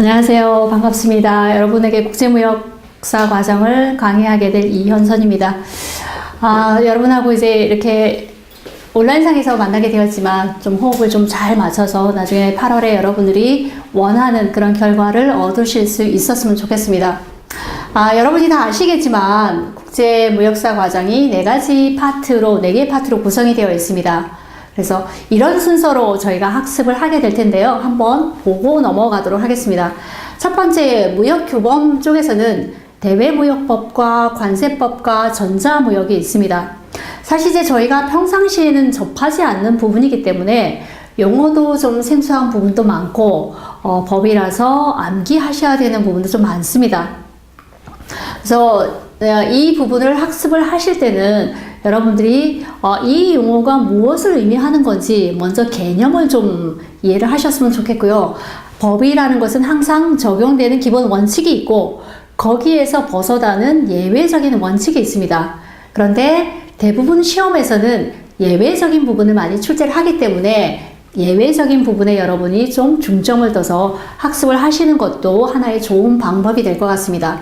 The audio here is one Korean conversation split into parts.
안녕하세요. 반갑습니다. 여러분에게 국제무역사 과정을 강의하게 될 이현선입니다. 여러분하고 이제 이렇게 온라인상에서 만나게 되었지만 좀 호흡을 좀 잘 맞춰서 나중에 8월에 여러분들이 원하는 그런 결과를 얻으실 수 있었으면 좋겠습니다. 여러분이 다 아시겠지만 국제무역사 과정이 4개 파트로 구성이 되어 있습니다. 그래서 이런 순서로 저희가 학습을 하게 될 텐데요. 한번 보고 넘어가도록 하겠습니다. 첫 번째, 무역규범 쪽에서는 대외무역법과 관세법과 전자무역이 있습니다. 사실 이제 저희가 평상시에는 접하지 않는 부분이기 때문에 용어도 좀 생소한 부분도 많고 법이라서 암기하셔야 되는 부분도 좀 많습니다. 그래서 이 부분을 학습을 하실 때는 여러분들이 이 용어가 무엇을 의미하는 건지 먼저 개념을 좀 이해를 하셨으면 좋겠고요. 법이라는 것은 항상 적용되는 기본 원칙이 있고 거기에서 벗어나는 예외적인 원칙이 있습니다. 그런데 대부분 시험에서는 예외적인 부분을 많이 출제를 하기 때문에 예외적인 부분에 여러분이 좀 중점을 둬서 학습을 하시는 것도 하나의 좋은 방법이 될 것 같습니다.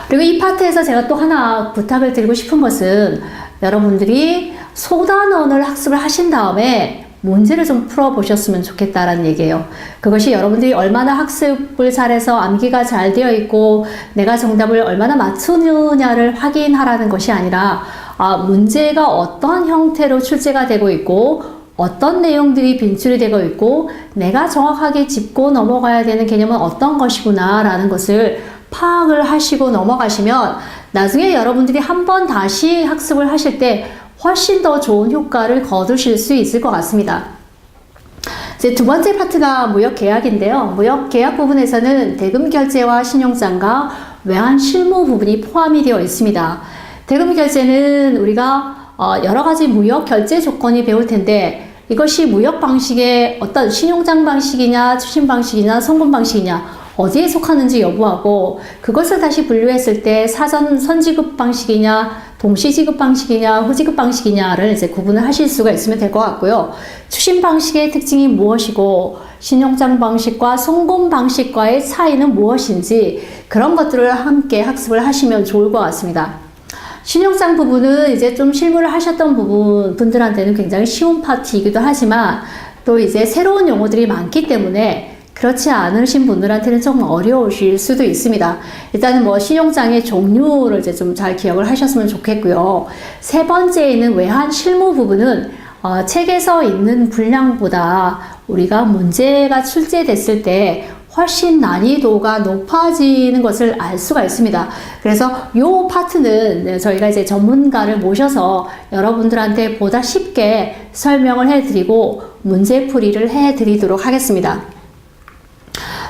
그리고 이 파트에서 제가 또 하나 부탁을 드리고 싶은 것은 여러분들이 소단원을 학습을 하신 다음에 문제를 좀 풀어보셨으면 좋겠다라는 얘기예요. 그것이 여러분들이 얼마나 학습을 잘해서 암기가 잘 되어 있고 내가 정답을 얼마나 맞추느냐를 확인하라는 것이 아니라 문제가 어떤 형태로 출제가 되고 있고 어떤 내용들이 빈출이 되고 있고 내가 정확하게 짚고 넘어가야 되는 개념은 어떤 것이구나 라는 것을 파악을 하시고 넘어가시면 나중에 여러분들이 한 번 다시 학습을 하실 때 훨씬 더 좋은 효과를 거두실 수 있을 것 같습니다. 이제 두 번째 파트가 무역계약인데요. 무역계약 부분에서는 대금결제와 신용장과 외환 실무 부분이 포함이 되어 있습니다. 대금결제는 우리가 여러 가지 무역 결제 조건이 배울 텐데 이것이 무역 방식의 어떤 신용장 방식이냐, 추심 방식이냐, 송금 방식이냐 어디에 속하는지 여부하고 그것을 다시 분류했을 때 사전 선지급 방식이냐, 동시지급 방식이냐, 후지급 방식이냐를 이제 구분을 하실 수가 있으면 될 것 같고요. 추심 방식의 특징이 무엇이고 신용장 방식과 송금 방식과의 차이는 무엇인지 그런 것들을 함께 학습을 하시면 좋을 것 같습니다. 신용장 부분은 이제 좀 실무를 하셨던 분들한테는 굉장히 쉬운 파트이기도 하지만 또 이제 새로운 용어들이 많기 때문에 그렇지 않으신 분들한테는 좀 어려우실 수도 있습니다. 일단은 뭐 신용장의 종류를 이제 좀 잘 기억을 하셨으면 좋겠고요. 세 번째에는 외환 실무 부분은 책에서 있는 분량보다 우리가 문제가 출제됐을 때 훨씬 난이도가 높아지는 것을 알 수가 있습니다. 그래서 이 파트는 저희가 이제 전문가를 모셔서 여러분들한테 보다 쉽게 설명을 해드리고 문제풀이를 해드리도록 하겠습니다.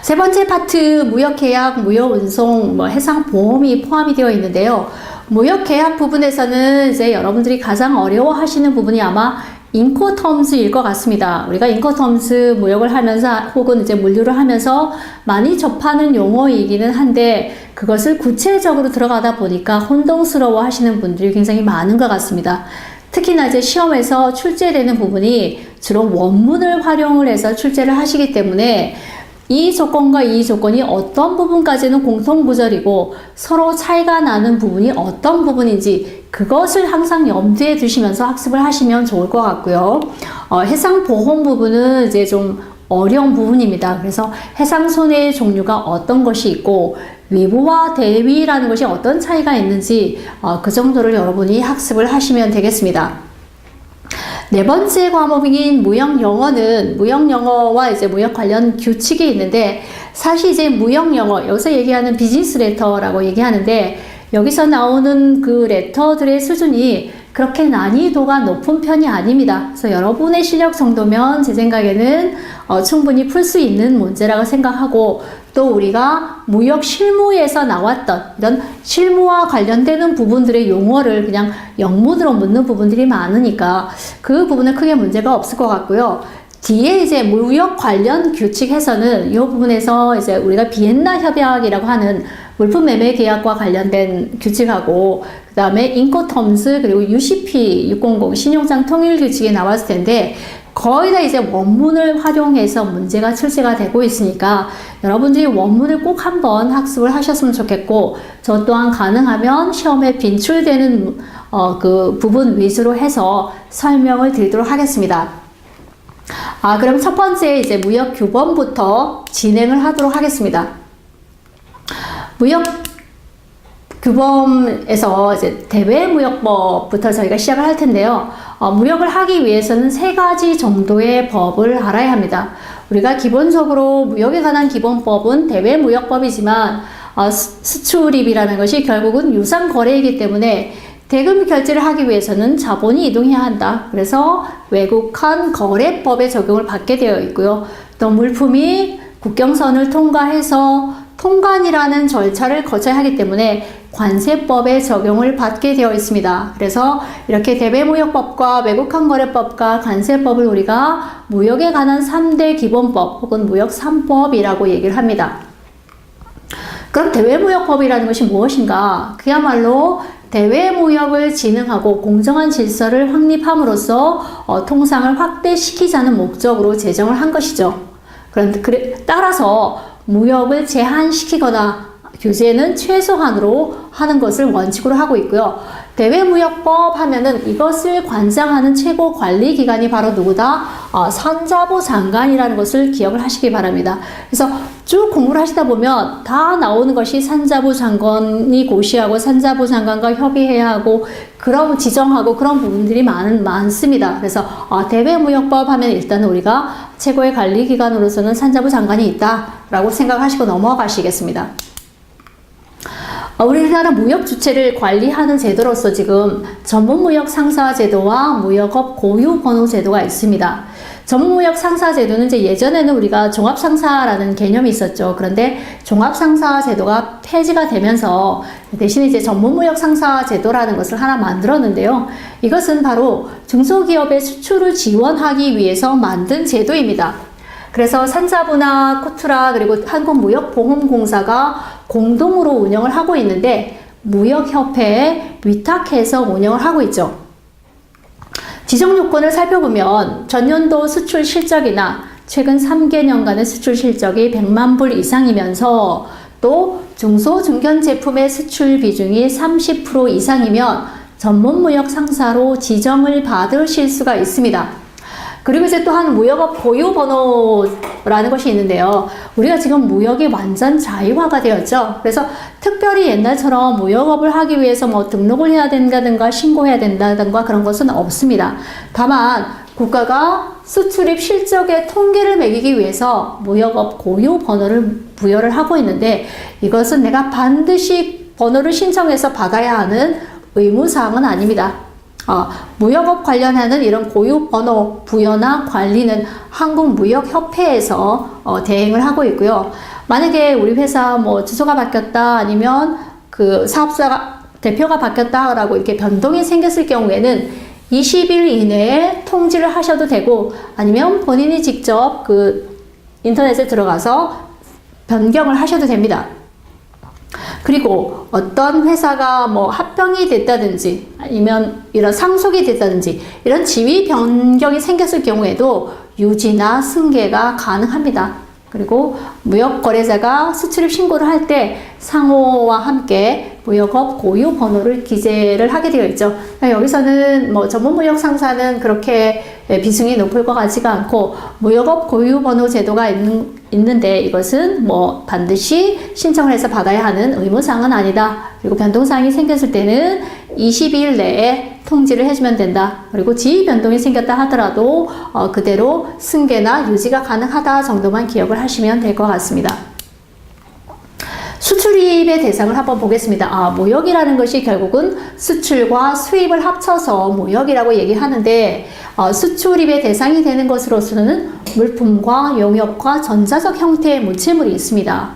세 번째 파트 무역계약, 무역운송, 해상보험이 포함이 되어 있는데요. 무역계약 부분에서는 이제 여러분들이 가장 어려워하시는 부분이 아마 인코텀즈일 것 같습니다. 우리가 인코텀즈 무역을 하면서 혹은 이제 물류를 하면서 많이 접하는 용어이기는 한데 그것을 구체적으로 들어가다 보니까 혼동스러워 하시는 분들이 굉장히 많은 것 같습니다. 특히나 이제 시험에서 출제되는 부분이 주로 원문을 활용을 해서 출제를 하시기 때문에 이 조건과 이 조건이 어떤 부분까지는 공통구절이고 서로 차이가 나는 부분이 어떤 부분인지 그것을 항상 염두에 두시면서 학습을 하시면 좋을 것 같고요. 해상보험 부분은 이제 좀 어려운 부분입니다. 그래서 해상손해의 종류가 어떤 것이 있고 외부와 대위라는 것이 어떤 차이가 있는지 그 정도를 여러분이 학습을 하시면 되겠습니다. 네 번째 과목인 무역영어는 무역영어와 이제 무역 관련 규칙이 있는데 사실 이제 무역영어 여기서 얘기하는 비즈니스 레터라고 얘기하는데 여기서 나오는 그 레터들의 수준이 그렇게 난이도가 높은 편이 아닙니다. 그래서 여러분의 실력 정도면 제 생각에는 충분히 풀 수 있는 문제라고 생각하고 또 우리가 무역 실무에서 나왔던 이런 실무와 관련되는 부분들의 용어를 그냥 영문으로 묻는 부분들이 많으니까 그 부분은 크게 문제가 없을 것 같고요. 뒤에 이제 무역 관련 규칙에서는 이 부분에서 이제 우리가 비엔나 협약이라고 하는 물품 매매 계약과 관련된 규칙하고 그 다음에 인코텀즈 그리고 UCP 600 신용장 통일 규칙이 나왔을 텐데 거의 다 이제 원문을 활용해서 문제가 출제가 되고 있으니까 여러분들이 원문을 꼭 한번 학습을 하셨으면 좋겠고, 저 또한 가능하면 시험에 빈출되는 그 부분 위주로 해서 설명을 드리도록 하겠습니다. 그럼 첫 번째 이제 무역 규범부터 진행을 하도록 하겠습니다. 무역 규범에서 이제 대외무역법부터 저희가 시작을 할 텐데요. 무역을 하기 위해서는 3가지 정도의 법을 알아야 합니다. 우리가 기본적으로 무역에 관한 기본법은 대외무역법이지만 수출입이라는 것이 결국은 유상거래이기 때문에 대금 결제를 하기 위해서는 자본이 이동해야 한다. 그래서 외국환 거래법의 적용을 받게 되어 있고요. 또 물품이 국경선을 통과해서 통관이라는 절차를 거쳐야 하기 때문에 관세법의 적용을 받게 되어 있습니다. 그래서 이렇게 대외무역법과 외국환거래법과 관세법을 우리가 무역에 관한 3대 기본법 혹은 무역 3법이라고 얘기를 합니다. 그럼 대외무역법이라는 것이 무엇인가? 그야말로 대외무역을 진흥하고 공정한 질서를 확립함으로써 통상을 확대시키자는 목적으로 제정을 한 것이죠. 따라서 무역을 제한시키거나 규제는 최소한으로 하는 것을 원칙으로 하고 있고요. 대외무역법 하면은 이것을 관장하는 최고 관리기관이 바로 누구다? 산자부 장관이라는 것을 기억을 하시기 바랍니다. 그래서 쭉 공부를 하시다 보면 다 나오는 것이 산자부 장관이 고시하고 산자부 장관과 협의해야 하고 그런 지정하고 그런 부분들이 많습니다. 그래서 대외무역법 하면 일단은 우리가 최고의 관리기관으로서는 산자부 장관이 있다라고 생각하시고 넘어가시겠습니다. 우리나라 무역 주체를 관리하는 제도로서 지금 전문무역 상사 제도와 무역업 고유 번호 제도가 있습니다. 전문무역 상사 제도는 이제 예전에는 우리가 종합상사라는 개념이 있었죠. 그런데 종합상사 제도가 폐지가 되면서 대신에 이제 전문무역 상사 제도라는 것을 하나 만들었는데요. 이것은 바로 중소기업의 수출을 지원하기 위해서 만든 제도입니다. 그래서 산자부나 코트라 그리고 한국무역보험공사가 공동으로 운영을 하고 있는데 무역협회에 위탁해서 운영을 하고 있죠. 지정 요건을 살펴보면 전년도 수출 실적이나 최근 3개년간의 수출 실적이 100만 불 이상이면서 또 중소 중견 제품의 수출 비중이 30% 이상이면 전문무역 상사로 지정을 받으실 수가 있습니다. 그리고 이제 또한 무역업 고유 번호라는 것이 있는데요. 우리가 지금 무역이 완전 자유화가 되었죠. 그래서 특별히 옛날처럼 무역업을 하기 위해서 뭐 등록을 해야 된다든가 신고해야 된다든가 그런 것은 없습니다. 다만 국가가 수출입 실적의 통계를 매기기 위해서 무역업 고유 번호를 부여를 하고 있는데 이것은 내가 반드시 번호를 신청해서 받아야 하는 의무사항은 아닙니다. 무역업 관련하는 이런 고유 번호 부여나 관리는 한국무역협회에서 대행을 하고 있고요. 만약에 우리 회사 뭐 주소가 바뀌었다 아니면 그 사업자가 대표가 바뀌었다라고 이렇게 변동이 생겼을 경우에는 20일 이내에 통지를 하셔도 되고 아니면 본인이 직접 그 인터넷에 들어가서 변경을 하셔도 됩니다. 그리고 어떤 회사가 뭐 합병이 됐다든지 아니면 이런 상속이 됐다든지 이런 지위 변경이 생겼을 경우에도 유지나 승계가 가능합니다. 그리고 무역거래자가 수출입 신고를 할 때 상호와 함께 무역업 고유 번호를 기재를 하게 되어 있죠. 여기서는 뭐 전문무역 상사는 그렇게 비중이 높을 것 같지가 않고 무역업 고유 번호 제도가 있는데 이것은 뭐 반드시 신청을 해서 받아야 하는 의무사항은 아니다. 그리고 변동사항이 생겼을 때는 20일 내에 통지를 해주면 된다. 그리고 지위 변동이 생겼다 하더라도 그대로 승계나 유지가 가능하다 정도만 기억을 하시면 될 것 같습니다. 수출입의 대상을 한번 보겠습니다. 무역이라는 것이 결국은 수출과 수입을 합쳐서 무역이라고 얘기하는데 수출입의 대상이 되는 것으로서는 물품과 용역과 전자적 형태의 무체물이 있습니다.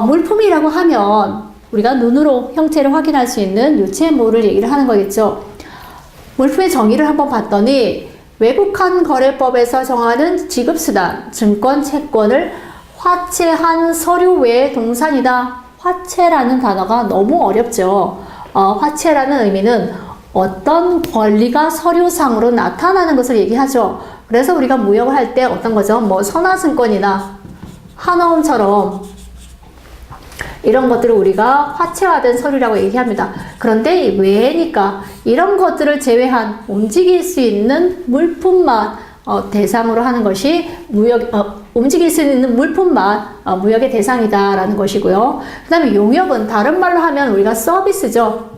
물품이라고 하면 우리가 눈으로 형태를 확인할 수 있는 유체물을 얘기를 하는 거겠죠. 물품의 정의를 한번 봤더니 외국환 거래법에서 정하는 지급수단, 증권, 채권을 화체한 서류 외의 동산이다. 화체라는 단어가 너무 어렵죠. 화체라는 의미는 어떤 권리가 서류상으로 나타나는 것을 얘기하죠. 그래서 우리가 무역을 할 때 어떤 거죠? 뭐 선화증권이나 한화홈처럼 이런 것들을 우리가 화체화된 서류라고 얘기합니다. 그런데 외니까 이런 것들을 제외한 움직일 수 있는 물품만 대상으로 하는 것이 움직일 수 있는 물품만 무역의 대상이다라는 것이고요. 그 다음에 용역은 다른 말로 하면 우리가 서비스죠.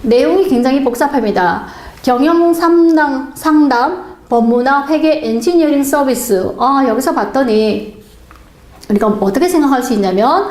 내용이 굉장히 복잡합니다. 경영 상담, 법무나 회계, 엔지니어링 서비스. 여기서 봤더니 우리가 어떻게 생각할 수 있냐면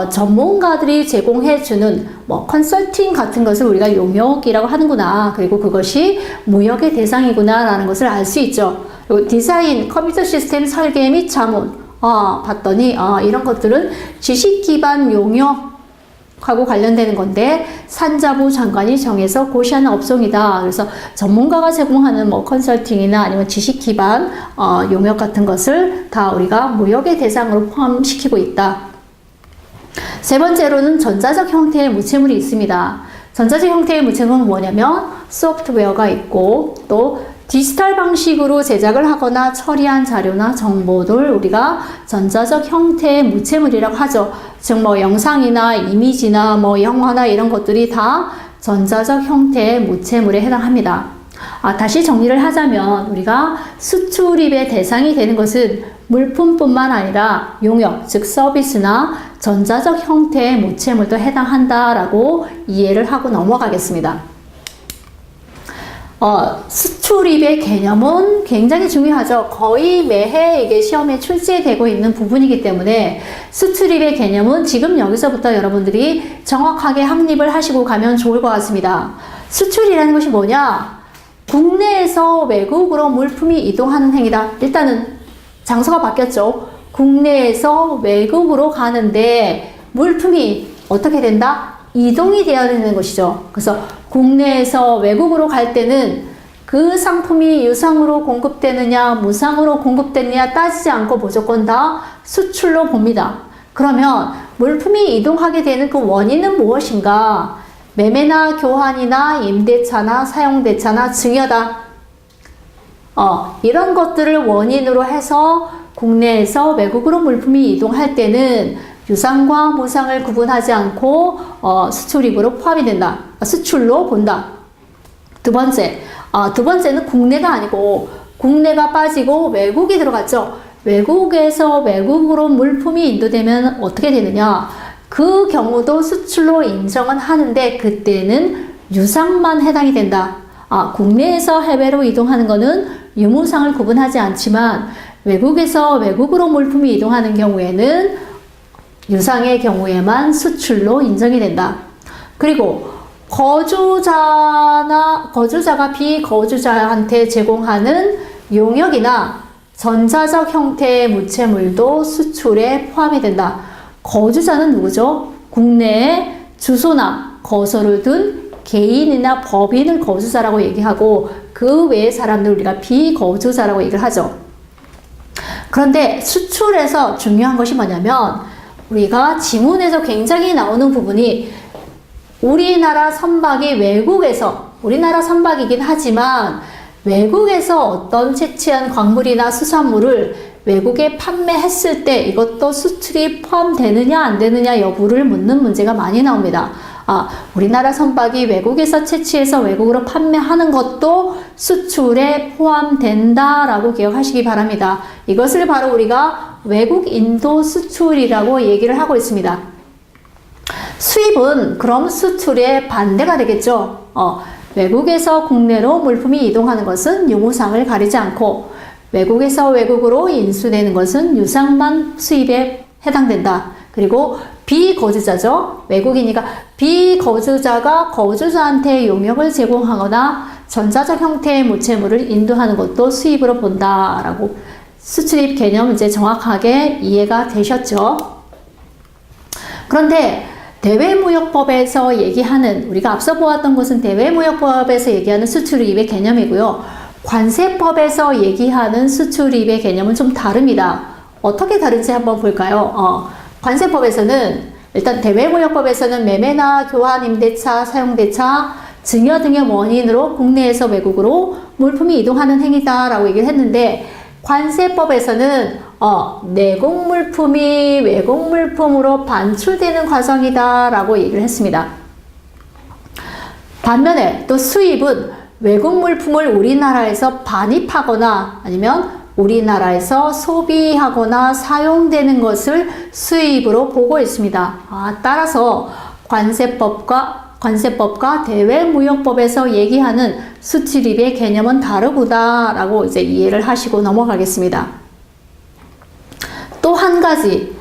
전문가들이 제공해주는 뭐 컨설팅 같은 것을 우리가 용역이라고 하는구나. 그리고 그것이 무역의 대상이구나 라는 것을 알 수 있죠. 그리고 디자인, 컴퓨터 시스템 설계 및 자문. 봤더니 이런 것들은 지식 기반 용역하고 관련되는 건데 산자부 장관이 정해서 고시하는 업종이다. 그래서 전문가가 제공하는 뭐 컨설팅이나 아니면 지식 기반 용역 같은 것을 다 우리가 무역의 대상으로 포함시키고 있다. 세 번째로는 전자적 형태의 무채물이 있습니다. 전자적 형태의 무채물은 뭐냐면 소프트웨어가 있고 또 디지털 방식으로 제작을 하거나 처리한 자료나 정보를 우리가 전자적 형태의 무채물이라고 하죠. 즉 뭐 영상이나 이미지나 뭐 영화나 이런 것들이 다 전자적 형태의 무채물에 해당합니다. 다시 정리를 하자면 우리가 수출입의 대상이 되는 것은 물품뿐만 아니라 용역, 즉 서비스나 전자적 형태의 무채물도 해당한다라고 이해를 하고 넘어가겠습니다. 수출입의 개념은 굉장히 중요하죠. 거의 매해 이게 시험에 출제되고 있는 부분이기 때문에 수출입의 개념은 지금 여기서부터 여러분들이 정확하게 확립을 하시고 가면 좋을 것 같습니다. 수출이라는 것이 뭐냐? 국내에서 외국으로 물품이 이동하는 행위다. 일단은 장소가 바뀌었죠. 국내에서 외국으로 가는데 물품이 어떻게 된다? 이동이 되어야 되는 것이죠. 그래서 국내에서 외국으로 갈 때는 그 상품이 유상으로 공급되느냐 무상으로 공급되느냐 따지지 않고 무조건 다 수출로 봅니다. 그러면 물품이 이동하게 되는 그 원인은 무엇인가? 매매나 교환이나 임대차나 사용대차나 증여다. 이런 것들을 원인으로 해서 국내에서 외국으로 물품이 이동할 때는 유상과 무상을 구분하지 않고 수출입으로 포함이 된다. 수출로 본다. 두 번째는 국내가 아니고 국내가 빠지고 외국이 들어갔죠. 외국에서 외국으로 물품이 인도되면 어떻게 되느냐? 그 경우도 수출로 인정은 하는데 그때는 유상만 해당이 된다. 국내에서 해외로 이동하는 거는 유무상을 구분하지 않지만 외국에서 외국으로 물품이 이동하는 경우에는 유상의 경우에만 수출로 인정이 된다. 그리고 거주자가 비거주자한테 제공하는 용역이나 전자적 형태의 무채물도 수출에 포함이 된다. 거주자는 누구죠? 국내에 주소나 거소를 둔 개인이나 법인을 거주자라고 얘기하고 그 외의 사람들 우리가 비거주자라고 얘기를 하죠. 그런데 수출에서 중요한 것이 뭐냐면 우리가 지문에서 굉장히 나오는 부분이 우리나라 선박이 우리나라 선박이긴 하지만 외국에서 어떤 채취한 광물이나 수산물을 외국에 판매했을 때 이것도 수출이 포함되느냐 안 되느냐 여부를 묻는 문제가 많이 나옵니다. 우리나라 선박이 외국에서 채취해서 외국으로 판매하는 것도 수출에 포함된다라고 기억하시기 바랍니다. 이것을 바로 우리가 외국 인도 수출이라고 얘기를 하고 있습니다. 수입은 그럼 수출의 반대가 되겠죠. 외국에서 국내로 물품이 이동하는 것은 유무상을 가리지 않고 외국에서 외국으로 인수되는 것은 유상만 수입에 해당된다. 그리고 비거주자죠. 외국이니까 비거주자가 거주자한테 용역을 제공하거나 전자적 형태의 무채물을 인도하는 것도 수입으로 본다라고 수출입 개념 이제 정확하게 이해가 되셨죠? 그런데 대외무역법에서 얘기하는 우리가 앞서 보았던 것은 대외무역법에서 얘기하는 수출입의 개념이고요. 관세법에서 얘기하는 수출입의 개념은 좀 다릅니다. 어떻게 다른지 한번 볼까요? 관세법에서는 일단 대외무역법에서는 매매나 교환, 임대차, 사용대차, 증여 등의 원인으로 국내에서 외국으로 물품이 이동하는 행위다라고 얘기를 했는데 관세법에서는 내국 물품이 외국 물품으로 반출되는 과정이다라고 얘기를 했습니다. 반면에 또 수입은 외국 물품을 우리나라에서 반입하거나 아니면 우리나라에서 소비하거나 사용되는 것을 수입으로 보고 있습니다. 따라서 관세법과 대외무역법에서 얘기하는 수출입의 개념은 다르구나라고 이제 이해를 하시고 넘어가겠습니다. 또 한 가지,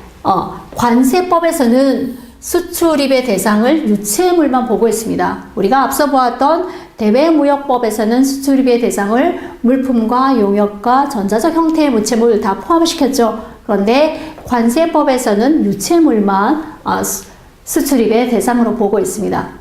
관세법에서는 수출입의 대상을 유체물만 보고 있습니다. 우리가 앞서 보았던 대외무역법에서는 수출입의 대상을 물품과 용역과 전자적 형태의 무체물 다 포함시켰죠. 그런데 관세법에서는 유체물만 수출입의 대상으로 보고 있습니다.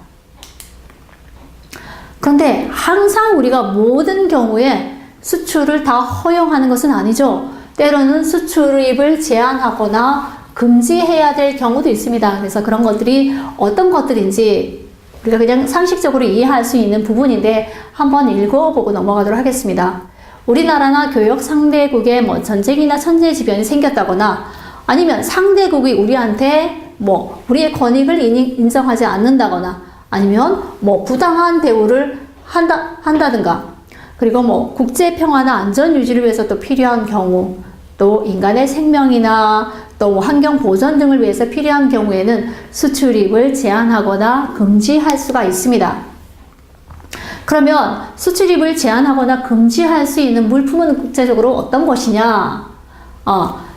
그런데 항상 우리가 모든 경우에 수출을 다 허용하는 것은 아니죠. 때로는 수출입을 제한하거나 금지해야 될 경우도 있습니다. 그래서 그런 것들이 어떤 것들인지 우리가 그냥 상식적으로 이해할 수 있는 부분인데 한번 읽어보고 넘어가도록 하겠습니다. 우리나라나 교역 상대국에 전쟁이나 천재지변이 생겼다거나 아니면 상대국이 우리한테 우리의 권익을 인정하지 않는다거나 아니면 부당한 대우를 한다든가 그리고 국제 평화나 안전 유지를 위해서 또 필요한 경우 또 인간의 생명이나 또 환경 보전 등을 위해서 필요한 경우에는 수출입을 제한하거나 금지할 수가 있습니다. 그러면 수출입을 제한하거나 금지할 수 있는 물품은 국제적으로 어떤 것이냐?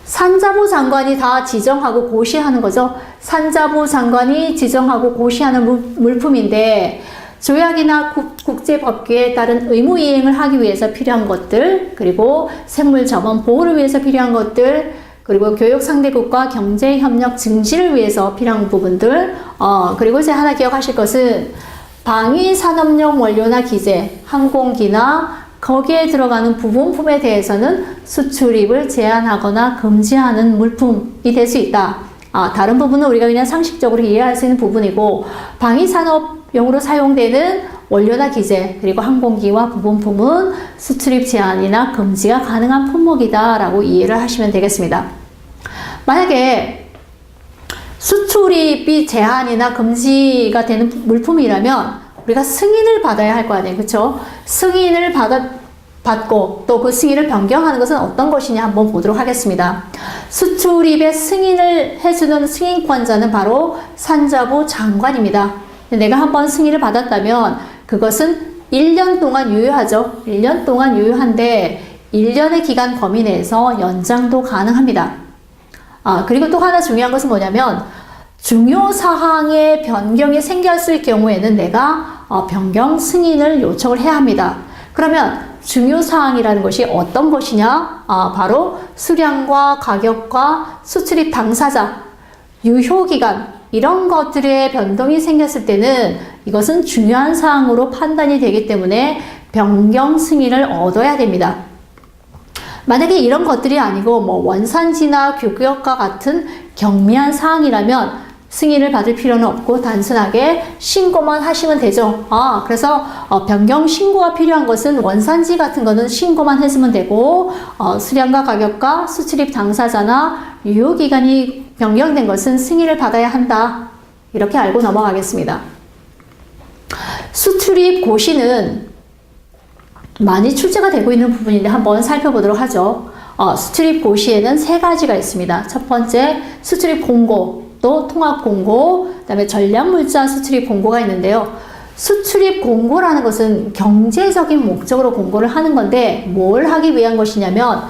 산자부 장관이 다 지정하고 고시하는 거죠. 산자부 장관이 지정하고 고시하는 물품인데 조약이나 국제법규에 따른 의무 이행을 하기 위해서 필요한 것들, 그리고 생물 자원 보호를 위해서 필요한 것들, 그리고 교역 상대국과 경제협력 증진을 위해서 필요한 부분들, 그리고 이제 하나 기억하실 것은 방위산업용 원료나 기재, 항공기나 거기에 들어가는 부분품에 대해서는 수출입을 제한하거나 금지하는 물품이 될 수 있다. 다른 부분은 우리가 그냥 상식적으로 이해할 수 있는 부분이고 방위산업용으로 사용되는 원료나 기재 그리고 항공기와 부분품은 수출입 제한이나 금지가 가능한 품목이다 라고 이해를 하시면 되겠습니다. 만약에 수출입이 제한이나 금지가 되는 물품이라면 우리가 승인을 받아야 할 거 아니에요. 그렇죠? 승인을 받고 또 그 승인을 변경하는 것은 어떤 것이냐 한번 보도록 하겠습니다. 수출입의 승인을 해주는 승인권자는 바로 산자부 장관입니다. 내가 한번 승인을 받았다면 그것은 1년 동안 유효하죠. 1년 동안 유효한데 1년의 기간 범위 내에서 연장도 가능합니다. 그리고 또 하나 중요한 것은 뭐냐면 중요 사항의 변경이 생겼을 경우에는 내가 변경 승인을 요청을 해야 합니다. 그러면 중요 사항이라는 것이 어떤 것이냐? 바로 수량과 가격과 수출입 당사자, 유효기간 이런 것들의 변동이 생겼을 때는 이것은 중요한 사항으로 판단이 되기 때문에 변경 승인을 얻어야 됩니다. 만약에 이런 것들이 아니고 원산지나 규격과 같은 경미한 사항이라면 승인을 받을 필요는 없고 단순하게 신고만 하시면 되죠. 그래서 변경 신고가 필요한 것은 원산지 같은 거는 신고만 했으면 되고 수량과 가격과 수출입 당사자나 유효기간이 변경된 것은 승인을 받아야 한다. 이렇게 알고 넘어가겠습니다. 수출입 고시는 많이 출제가 되고 있는 부분인데 한번 살펴보도록 하죠. 수출입 고시에는 세 가지가 있습니다. 첫 번째, 수출입 공고, 또 통합 공고, 그 다음에 전략물자 수출입 공고가 있는데요. 수출입 공고라는 것은 경제적인 목적으로 공고를 하는 건데 뭘 하기 위한 것이냐면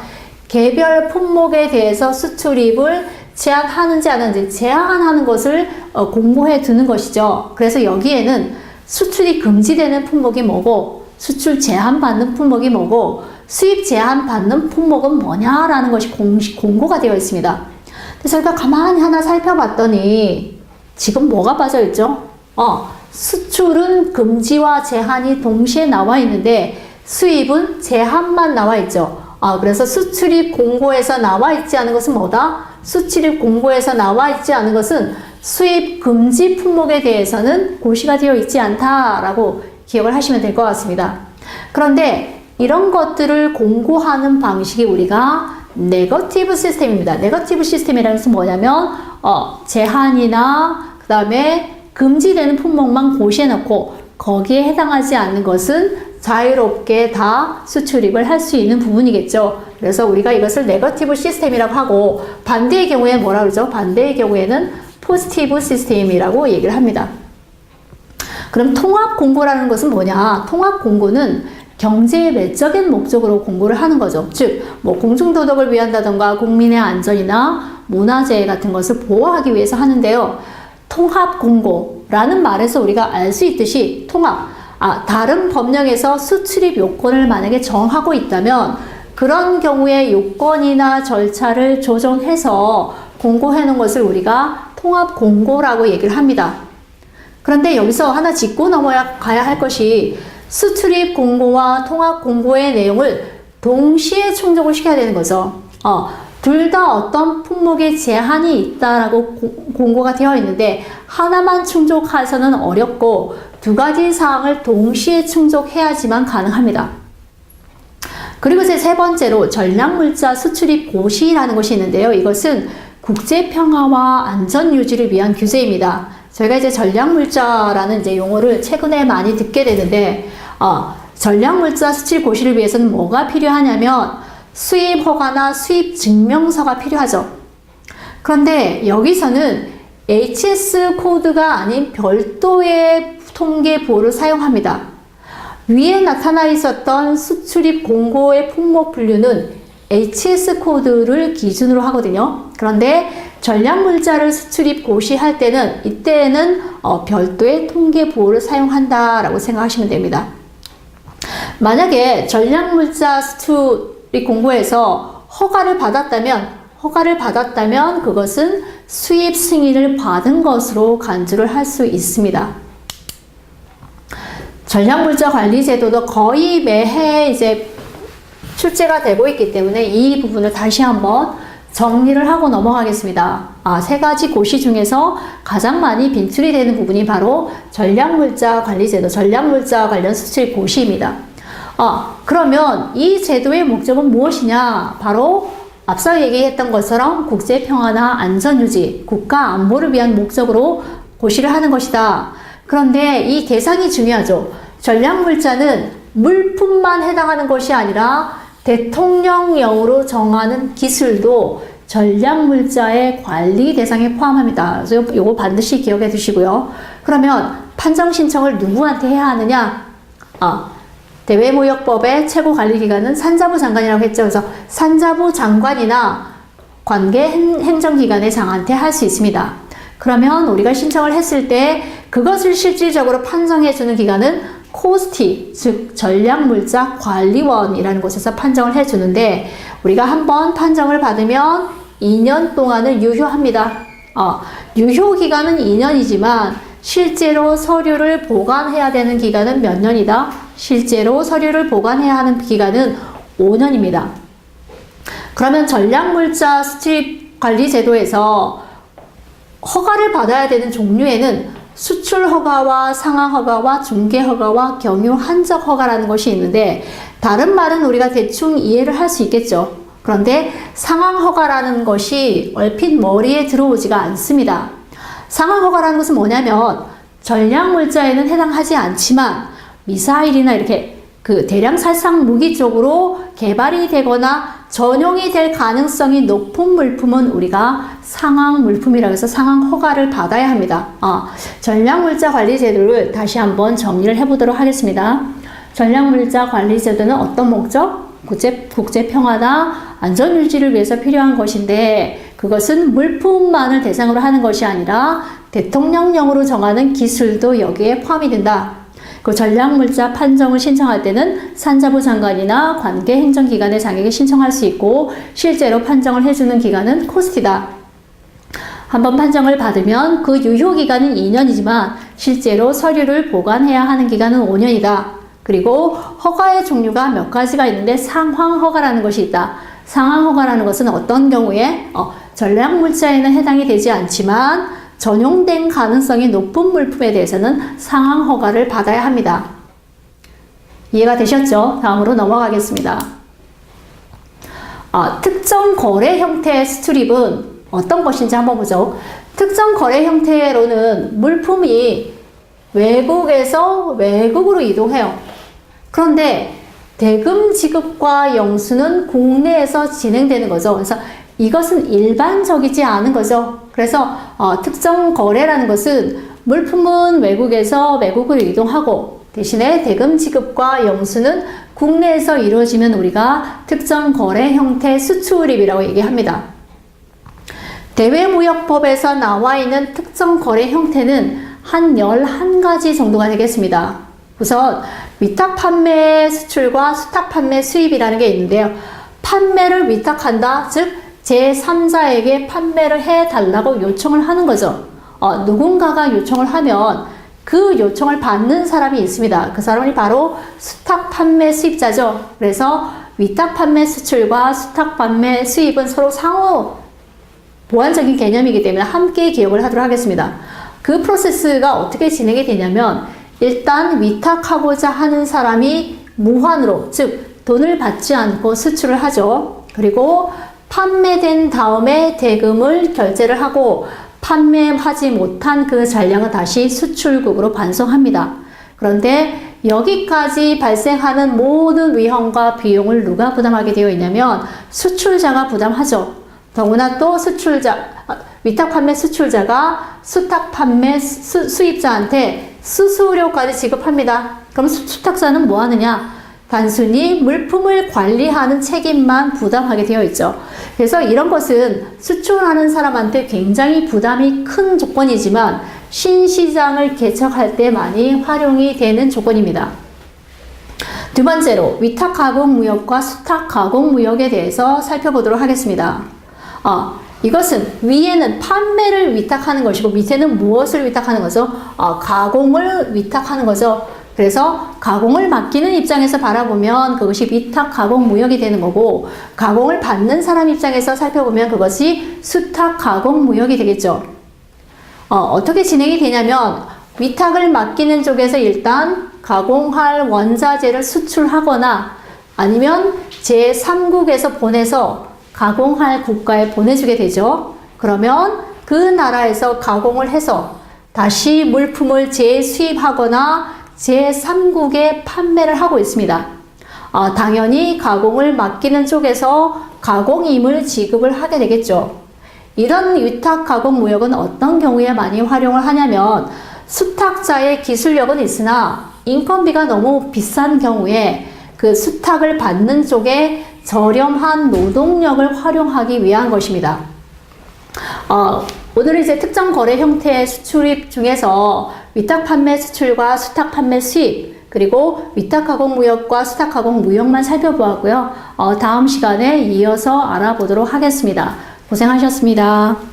개별 품목에 대해서 수출입을 제한하는지 안 하는지 제한하는 것을 공고해 두는 것이죠. 그래서 여기에는 수출이 금지되는 품목이 뭐고 수출 제한받는 품목이 뭐고 수입 제한받는 품목은 뭐냐라는 것이 공식 공고가 되어 있습니다. 그래서 저희가 가만히 하나 살펴봤더니 지금 뭐가 빠져있죠? 수출은 금지와 제한이 동시에 나와 있는데 수입은 제한만 나와 있죠. 그래서 수출입 공고에서 나와 있지 않은 것은 뭐다? 수출입 공고에서 나와 있지 않은 것은 수입 금지 품목에 대해서는 고시가 되어 있지 않다라고 기억을 하시면 될 것 같습니다. 그런데 이런 것들을 공고하는 방식이 우리가 네거티브 시스템입니다. 네거티브 시스템이라는 것은 뭐냐면 제한이나 그 다음에 금지되는 품목만 고시해 놓고 거기에 해당하지 않는 것은 자유롭게 다 수출입을 할 수 있는 부분이겠죠. 그래서 우리가 이것을 네거티브 시스템이라고 하고 반대의 경우에 뭐라 그러죠? 반대의 경우에는 포지티브 시스템이라고 얘기를 합니다. 그럼 통합 공고라는 것은 뭐냐? 통합 공고는 경제의 외적인 목적으로 공고를 하는 거죠. 즉, 뭐 공중도덕을 위한다던가 국민의 안전이나 문화재 같은 것을 보호하기 위해서 하는데요. 통합 공고라는 말에서 우리가 알 수 있듯이 다른 법령에서 수출입 요건을 만약에 정하고 있다면 그런 경우에 요건이나 절차를 조정해서 공고해 놓은 것을 우리가 통합 공고라고 얘기를 합니다. 그런데 여기서 하나 짚고 넘어가야 할 것이 수출입 공고와 통합 공고의 내용을 동시에 충족을 시켜야 되는 거죠. 둘 다 어떤 품목에 제한이 있다라고 공고가 되어 있는데 하나만 충족해서는 어렵고 두 가지 사항을 동시에 충족해야지만 가능합니다. 그리고 이제 세 번째로 전략물자 수출입 고시라는 것이 있는데요. 이것은 국제평화와 안전유지를 위한 규제입니다. 저희가 이제 전략물자라는 이제 용어를 최근에 많이 듣게 되는데, 전략물자 수출 고시를 위해서는 뭐가 필요하냐면 수입 허가나 수입 증명서가 필요하죠. 그런데 여기서는 HS 코드가 아닌 별도의 통계 부호를 사용합니다. 위에 나타나 있었던 수출입 공고의 품목 분류는 HS 코드를 기준으로 하거든요. 그런데 전략물자를 수출입 고시할 때는 이때는 별도의 통계 부호를 사용한다라고 생각하시면 됩니다. 만약에 전략물자 수출입 공고에서 허가를 받았다면 그것은 수입 승인을 받은 것으로 간주를 할 수 있습니다. 전략물자 관리 제도도 거의 매해 이제 출제가 되고 있기 때문에 이 부분을 다시 한번 정리를 하고 넘어가겠습니다. 세 가지 고시 중에서 가장 많이 빈출이 되는 부분이 바로 전략물자 관리 제도, 전략물자 관련 수출 고시입니다. 그러면 이 제도의 목적은 무엇이냐? 바로 앞서 얘기했던 것처럼 국제평화나 안전유지, 국가 안보를 위한 목적으로 고시를 하는 것이다. 그런데 이 대상이 중요하죠. 전략물자는 물품만 해당하는 것이 아니라 대통령령으로 정하는 기술도 전략물자의 관리 대상에 포함합니다. 그래서 이거 반드시 기억해 두시고요. 그러면 판정 신청을 누구한테 해야 하느냐? 대외무역법의 최고관리기관은 산자부 장관이라고 했죠. 그래서 산자부 장관이나 관계 행정기관의 장한테 할 수 있습니다. 그러면 우리가 신청을 했을 때 그것을 실질적으로 판정해주는 기관은 코스티, 즉 전략물자관리원이라는 곳에서 판정을 해주는데 우리가 한번 판정을 받으면 2년 동안을 유효합니다. 유효기간은 2년이지만 실제로 서류를 보관해야 되는 기간은 몇 년이다? 실제로 서류를 보관해야 하는 기간은 5년입니다. 그러면 전략물자 수출관리제도에서 허가를 받아야 되는 종류에는 수출 허가와 상하 허가와 중개 허가와 경유 한적 허가라는 것이 있는데 다른 말은 우리가 대충 이해를 할 수 있겠죠. 그런데 상하 허가라는 것이 얼핏 머리에 들어오지가 않습니다. 상하 허가라는 것은 뭐냐면 전략물자에는 해당하지 않지만 미사일이나 이렇게 그 대량 살상 무기 쪽으로 개발이 되거나 전용이 될 가능성이 높은 물품은 우리가 상황 물품이라고 해서 상황 허가를 받아야 합니다. 전략물자 관리 제도를 다시 한번 정리를 해보도록 하겠습니다. 전략물자 관리 제도는 어떤 목적? 국제 평화나 안전 유지를 위해서 필요한 것인데 그것은 물품만을 대상으로 하는 것이 아니라 대통령령으로 정하는 기술도 여기에 포함이 된다. 그 전략물자 판정을 신청할 때는 산자부 장관이나 관계 행정기관의 장에게 신청할 수 있고 실제로 판정을 해주는 기관은 코스티다. 한번 판정을 받으면 그 유효기간은 2년이지만 실제로 서류를 보관해야 하는 기간은 5년이다. 그리고 허가의 종류가 몇 가지가 있는데 상황 허가라는 것이 있다. 상황 허가라는 것은 어떤 경우에 전략물자에는 해당이 되지 않지만 전용된 가능성이 높은 물품에 대해서는 상황 허가를 받아야 합니다. 이해가 되셨죠? 다음으로 넘어가겠습니다. 특정 거래 형태의 수출입은 어떤 것인지 한번 보죠. 특정 거래 형태로는 물품이 외국에서 외국으로 이동해요. 그런데 대금 지급과 영수는 국내에서 진행되는 거죠. 그래서 이것은 일반적이지 않은 거죠. 그래서 특정 거래라는 것은 물품은 외국에서 외국으로 이동하고 대신에 대금 지급과 영수는 국내에서 이루어지면 우리가 특정 거래 형태 수출입이라고 얘기합니다. 대외무역법에서 나와 있는 특정 거래 형태는 한 11가지 정도가 되겠습니다. 우선 위탁 판매 수출과 수탁 판매 수입이라는 게 있는데요. 판매를 위탁한다, 즉 제3자에게 판매를 해달라고 요청을 하는 거죠. 누군가가 요청을 하면 그 요청을 받는 사람이 있습니다. 그 사람이 바로 수탁 판매 수입자죠. 그래서 위탁 판매 수출과 수탁 판매 수입은 서로 상호 보완적인 개념이기 때문에 함께 기억을 하도록 하겠습니다. 그 프로세스가 어떻게 진행이 되냐면 일단 위탁하고자 하는 사람이 무환으로, 즉 돈을 받지 않고 수출을 하죠. 그리고 판매된 다음에 대금을 결제를 하고 판매하지 못한 그 잔량은 다시 수출국으로 반송합니다. 그런데 여기까지 발생하는 모든 위험과 비용을 누가 부담하게 되어 있냐면 수출자가 부담하죠. 더구나 또 위탁 판매 수출자가 수탁 판매 수입자한테 수수료까지 지급합니다. 그럼 수탁자는 뭐 하느냐? 단순히 물품을 관리하는 책임만 부담하게 되어 있죠. 그래서 이런 것은 수출하는 사람한테 굉장히 부담이 큰 조건이지만 신시장을 개척할 때 많이 활용이 되는 조건입니다. 두 번째로 위탁 가공 무역과 수탁 가공 무역에 대해서 살펴보도록 하겠습니다. 이것은 위에는 판매를 위탁하는 것이고 밑에는 무엇을 위탁하는 거죠? 가공을 위탁하는 거죠. 그래서 가공을 맡기는 입장에서 바라보면 그것이 위탁 가공 무역이 되는 거고 가공을 받는 사람 입장에서 살펴보면 그것이 수탁 가공 무역이 되겠죠. 어떻게 진행이 되냐면 위탁을 맡기는 쪽에서 일단 가공할 원자재를 수출하거나 아니면 제3국에서 보내서 가공할 국가에 보내주게 되죠. 그러면 그 나라에서 가공을 해서 다시 물품을 재수입하거나 제3국에 판매를 하고 있습니다. 당연히 가공을 맡기는 쪽에서 가공임을 지급을 하게 되겠죠. 이런 위탁 가공 무역은 어떤 경우에 많이 활용을 하냐면 수탁자의 기술력은 있으나 인건비가 너무 비싼 경우에 그 수탁을 받는 쪽에 저렴한 노동력을 활용하기 위한 것입니다. 오늘은 이제 특정 거래 형태의 수출입 중에서 위탁 판매 수출과 수탁 판매 수입, 그리고 위탁 가공 무역과 수탁 가공 무역만 살펴보았고요. 다음 시간에 이어서 알아보도록 하겠습니다. 고생하셨습니다.